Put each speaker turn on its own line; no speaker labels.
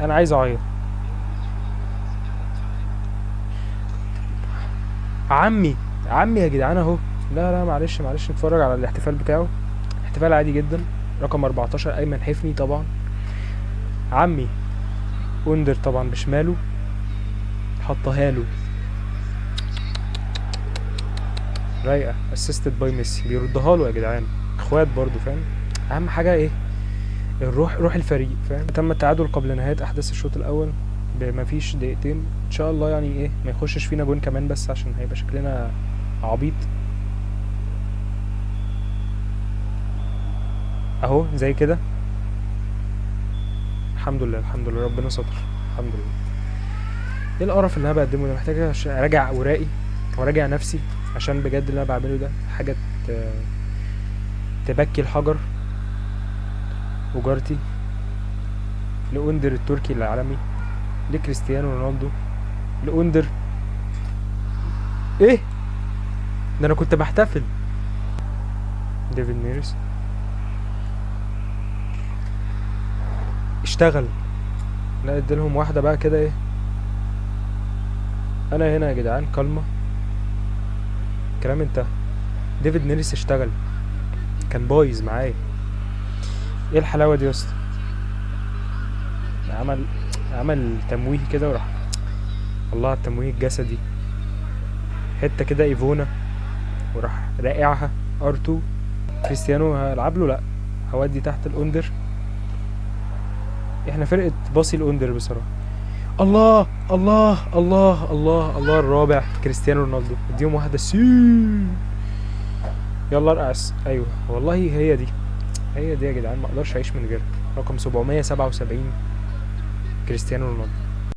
انا عايز اعيط. عمي، عمي يا جدعان اهو. لا لا معلش معلش، نتفرج على الاحتفال بتاعه. احتفال عادي جدا. رقم 14 ايمن حفني طبعا. عمي. اندر طبعا بشماله، حطها له رايقه، اسيستد باي ميسي، بيردها له يا جدعان. اخوات برضو فاهم. اهم حاجه ايه؟ الروح، روح الفريق فاهم. تم التعادل قبل نهايه احداث الشوط الاول بما فيش دقيقتين. ان شاء الله يعني ايه ما يخشش فينا جون كمان، بس عشان هيبقى شكلنا عبيط اهو زي كده. الحمد لله الحمد لله، ربنا ستر. الحمد لله. ايه القرف اللي انا بقدمه ده؟ محتاج اراجع اوراقي وراجع نفسي، عشان بجد اللي انا بعمله ده حاجه تبكي الحجر. وجارتي لأندر التركي العالمي، لكريستيانو رونالدو، لأندر. ايه ده؟ انا كنت بحتفل. ديفيد نيرس اشتغل. لا اديلهم واحده بقى كده ايه. انا هنا يا جدعان كلمه، كلام انتهى. ديفيد نيرس اشتغل، كان بايظ معايا. ايه الحلاوه دي يا اسطى؟ عمل، عمل تمويه كده وراح. الله على التمويه الجسدي. حته كده ايفونا وراح راقعها. ار2. كريستيانو هلعب له؟ لا، هودي تحت الاندر. احنا فرقه باصي الاندر بصراحه. الله الله الله الله الله، الرابع كريستيانو رونالدو. اديهم واحده سي. يلا ارقص. ايوه والله هي دي، هي دي يا جدعان، ما اقدرش اعيش من غيرها. رقم 777 كريستيانو رونالدو.